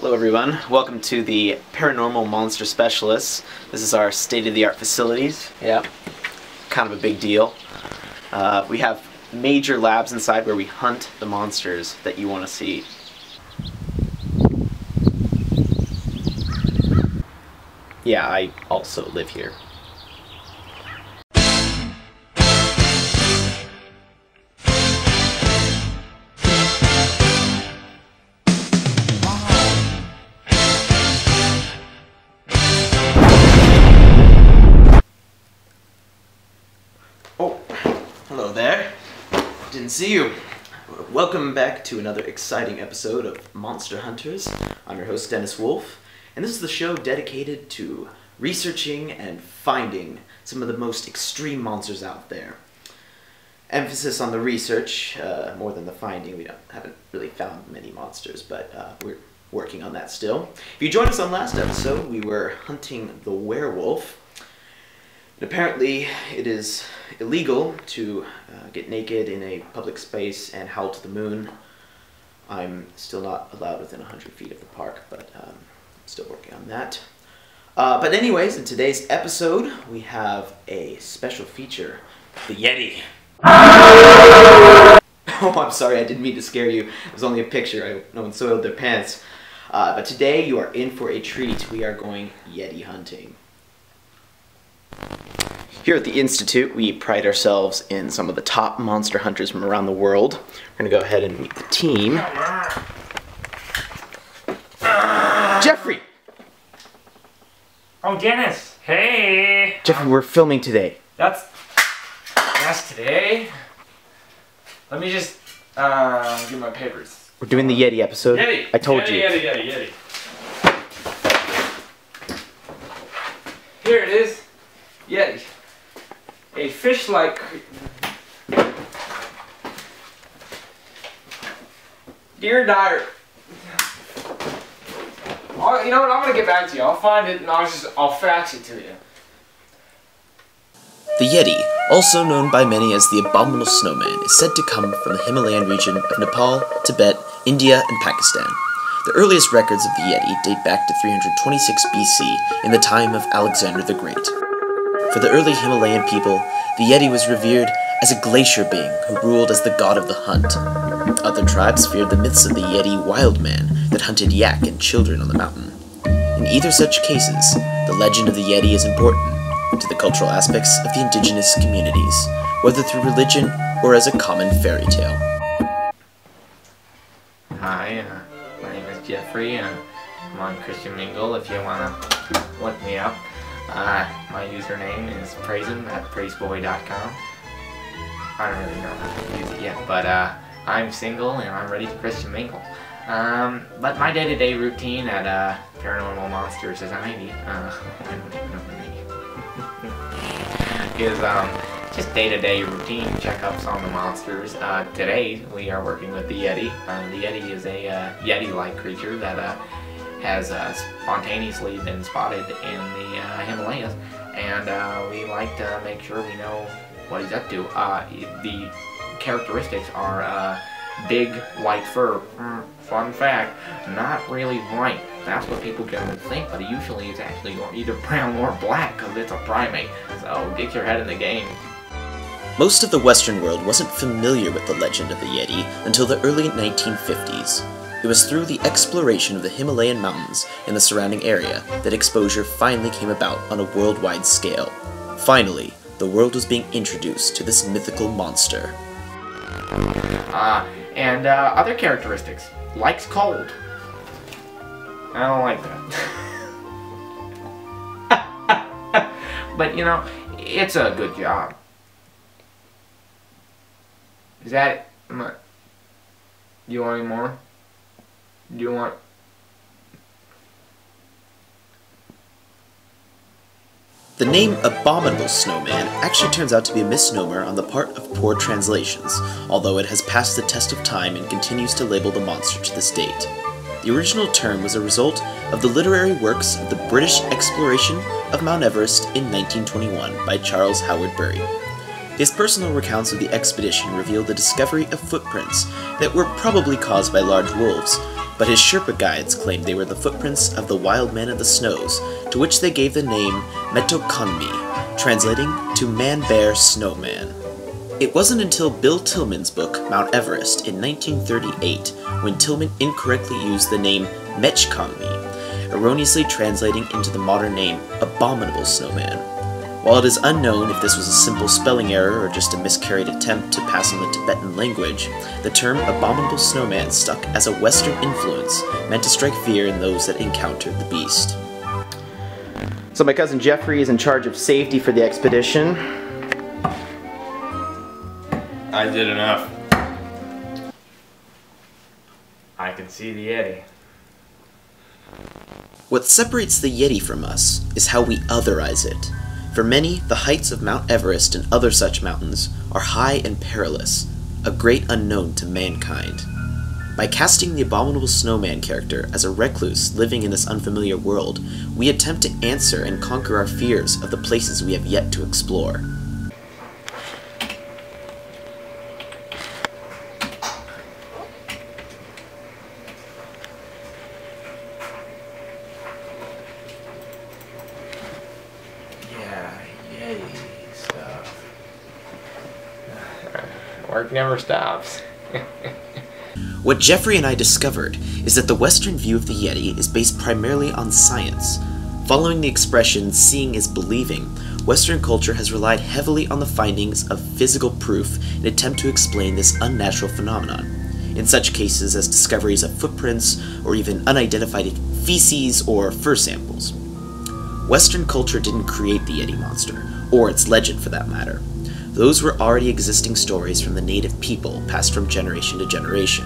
Hello everyone, welcome to the Paranormal Monster Specialists. This is our state-of-the-art facilities. Yeah, kind of a big deal. We have major labs inside where we hunt the monsters that you want to see. Yeah, I also live here. Oh, hello there. Didn't see you. Welcome back to another exciting episode of Monster Hunters. I'm your host, Dennis Wolf, and this is the show dedicated to researching and finding some of the most extreme monsters out there. Emphasis on the research more than the finding. We haven't really found many monsters, but we're working on that still. If you joined us on last episode, we were hunting the werewolf. And apparently, it is illegal to get naked in a public space and howl to the moon. I'm still not allowed within 100 feet of the park, but I'm still working on that. But anyways, in today's episode, we have a special feature, the Yeti. Oh, I'm sorry, I didn't mean to scare you. It was only a picture. No one soiled their pants. But today, you are in for a treat. We are going Yeti hunting. Here at the Institute, we pride ourselves in some of the top monster hunters from around the world. We're going to go ahead and meet the team. Jeffrey! Oh, Dennis! Hey! Jeffrey, we're filming today. That's today? Let me just get my papers. We're doing the Yeti episode. Yeti! I told you. Yeti. Here it is. Yeti. A fish-like deer dire. You know what? I'm gonna get back to you. I'll find it and I'll fax it to you. The Yeti, also known by many as the abominable snowman, is said to come from the Himalayan region of Nepal, Tibet, India, and Pakistan. The earliest records of the Yeti date back to 326 BC, in the time of Alexander the Great. For the early Himalayan people, the Yeti was revered as a glacier being who ruled as the god of the hunt. Other tribes feared the myths of the Yeti wild man that hunted yak and children on the mountain. In either such cases, the legend of the Yeti is important to the cultural aspects of the indigenous communities, whether through religion or as a common fairy tale. Hi, my name is Jeffrey. I'm on Christian Mingle if you want to look me up. My username is praise'em@praiseboy.com. I don't really know how to use it yet, but I'm single and I'm ready to Christian Mingle. But my day-to-day routine at Paranormal Monster Society, is just day-to-day routine checkups on the monsters. Today we are working with the Yeti. The Yeti is a Yeti-like creature that has spontaneously been spotted in the Himalayas, and we like to make sure we know what he's up to. The characteristics are big white fur. Fun fact, not really white. That's what people generally think, but usually it's actually either brown or black because it's a primate. So get your head in the game. Most of the Western world wasn't familiar with the legend of the Yeti until the early 1950s. It was through the exploration of the Himalayan mountains and the surrounding area that exposure finally came about on a worldwide scale. Finally, the world was being introduced to this mythical monster. And other characteristics. Likes cold. I don't like that. But, you know, it's a good job. Is that it? Do you want any more? Do you want... The name Abominable Snowman actually turns out to be a misnomer on the part of poor translations, although it has passed the test of time and continues to label the monster to this date. The original term was a result of the literary works of the British exploration of Mount Everest in 1921 by Charles Howard Bury. His personal recounts of the expedition revealed the discovery of footprints that were probably caused by large wolves, but his Sherpa guides claimed they were the footprints of the wild man of the snows, to which they gave the name Metokonmi, translating to man-bear snowman. It wasn't until Bill Tillman's book, Mount Everest, in 1938, when Tillman incorrectly used the name Mechkonmi, erroneously translating into the modern name Abominable Snowman. While it is unknown if this was a simple spelling error or just a miscarried attempt to pass on the Tibetan language, the term Abominable Snowman stuck as a Western influence meant to strike fear in those that encountered the beast. So my cousin Jeffrey is in charge of safety for the expedition. I did enough. I can see the Yeti. What separates the Yeti from us is how we otherize it. For many, the heights of Mount Everest and other such mountains are high and perilous, a great unknown to mankind. By casting the Abominable Snowman character as a recluse living in this unfamiliar world, we attempt to answer and conquer our fears of the places we have yet to explore. Yeti stuff. Work never stops. What Jeffrey and I discovered is that the Western view of the Yeti is based primarily on science. Following the expression, seeing is believing, Western culture has relied heavily on the findings of physical proof in an attempt to explain this unnatural phenomenon, in such cases as discoveries of footprints or even unidentified feces or fur samples. Western culture didn't create the Yeti monster, or its legend for that matter. Those were already existing stories from the native people passed from generation to generation.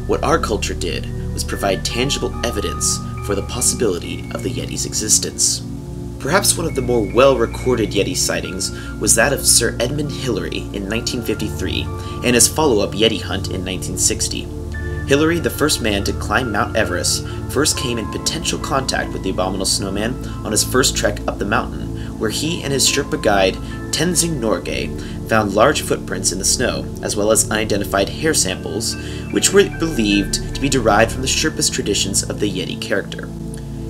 What our culture did was provide tangible evidence for the possibility of the Yeti's existence. Perhaps one of the more well-recorded Yeti sightings was that of Sir Edmund Hillary in 1953 and his follow-up Yeti hunt in 1960. Hillary, the first man to climb Mount Everest, first came in potential contact with the Abominable Snowman on his first trek up the mountain, where he and his Sherpa guide, Tenzing Norgay, found large footprints in the snow, as well as unidentified hair samples, which were believed to be derived from the Sherpa's traditions of the Yeti character.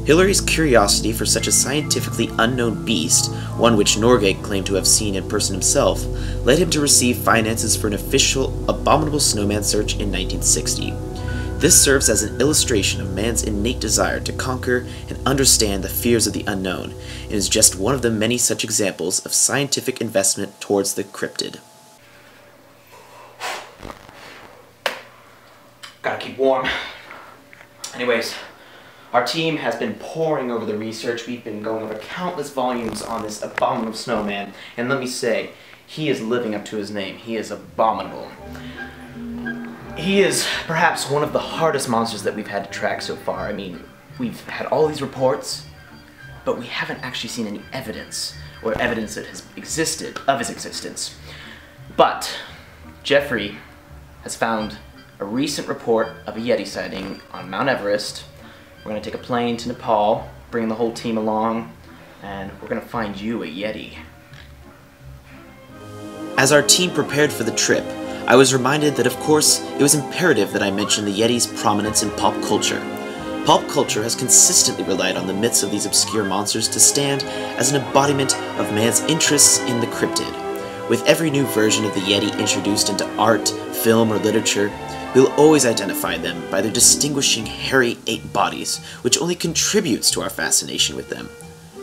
Hillary's curiosity for such a scientifically unknown beast, one which Norgay claimed to have seen in person himself, led him to receive finances for an official Abominable Snowman search in 1960. This serves as an illustration of man's innate desire to conquer and understand the fears of the unknown, and is just one of the many such examples of scientific investment towards the cryptid. Gotta keep warm. Anyways, our team has been poring over the research. We've been going over countless volumes on this Abominable Snowman, and let me say, he is living up to his name. He is abominable. He is perhaps one of the hardest monsters that we've had to track so far. I mean, we've had all these reports, but we haven't actually seen any evidence, or evidence that has existed of his existence. But Jeffrey has found a recent report of a Yeti sighting on Mount Everest. We're going to take a plane to Nepal, bring the whole team along, and we're going to find you a Yeti. As our team prepared for the trip, I was reminded that, of course, it was imperative that I mention the Yeti's prominence in pop culture. Pop culture has consistently relied on the myths of these obscure monsters to stand as an embodiment of man's interests in the cryptid. With every new version of the Yeti introduced into art, film, or literature, we'll always identify them by their distinguishing hairy ape bodies, which only contributes to our fascination with them.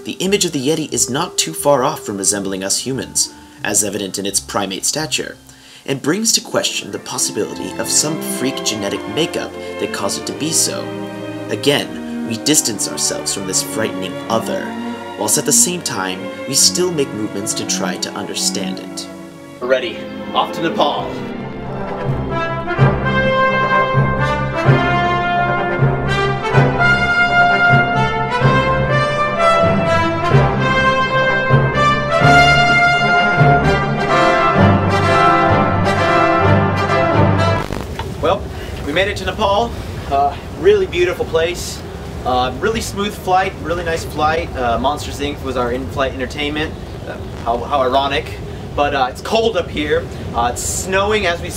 The image of the Yeti is not too far off from resembling us humans, as evident in its primate stature, and brings to question the possibility of some freak genetic makeup that caused it to be so. Again, we distance ourselves from this frightening other, whilst at the same time, we still make movements to try to understand it. We're ready. Off to Nepal. Well, we made it to Nepal. Really beautiful place. Really smooth flight, really nice flight. Monsters Inc. was our in-flight entertainment. How ironic. But it's cold up here. It's snowing as we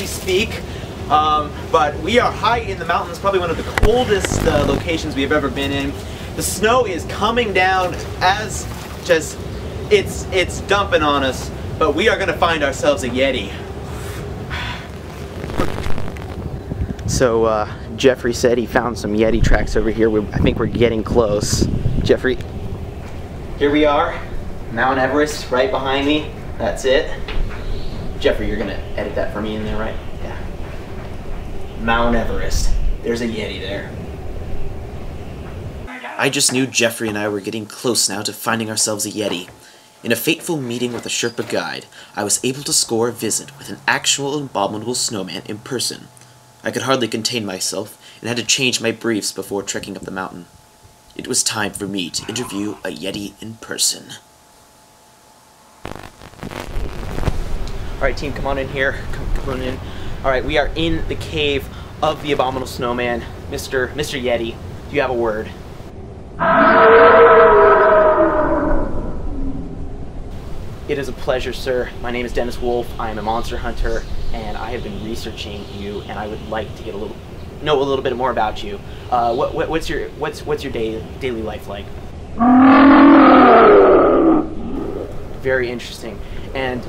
speak. But we are high in the mountains, probably one of the coldest locations we have ever been in. The snow is coming down as just, it's dumping on us, but we are gonna find ourselves a Yeti. So Jeffrey said he found some Yeti tracks over here. I think we're getting close. Jeffrey, here we are, Mount Everest right behind me. That's it. Jeffrey, you're gonna edit that for me in there, right? Yeah. Mount Everest. There's a Yeti there. I just knew Jeffrey and I were getting close now to finding ourselves a Yeti. In a fateful meeting with a Sherpa guide, I was able to score a visit with an actual abominable snowman in person. I could hardly contain myself and had to change my briefs before trekking up the mountain. It was time for me to interview a Yeti in person. Alright team, come on in here. Come on in. Alright, we are in the cave of the abominable snowman. Mr. Yeti, do you have a word? It is a pleasure, sir. My name is Dennis Wolf. I am a monster hunter, and I have been researching you, and I would like to get know a little bit more about you. What's your daily life like? Very interesting. And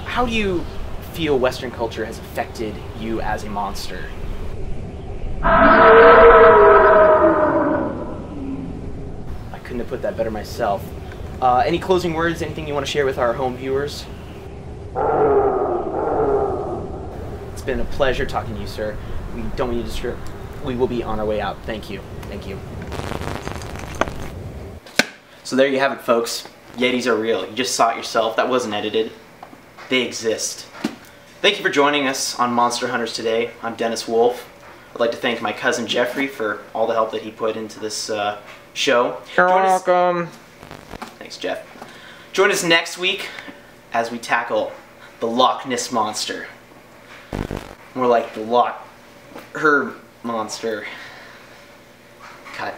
how do you feel Western culture has affected you as a monster? I couldn't have put that better myself. Any closing words, anything you want to share with our home viewers? It's been a pleasure talking to you, sir. We don't need to disturb. We will be on our way out. Thank you. Thank you. So there you have it, folks. Yetis are real. You just saw it yourself. That wasn't edited. They exist. Thank you for joining us on Monster Hunters today. I'm Dennis Wolf. I'd like to thank my cousin Jeffrey for all the help that he put into this show. You're welcome. Thanks, Jeff. Join us next week as we tackle the Loch Ness Monster. More like the Herb Monster. Cut.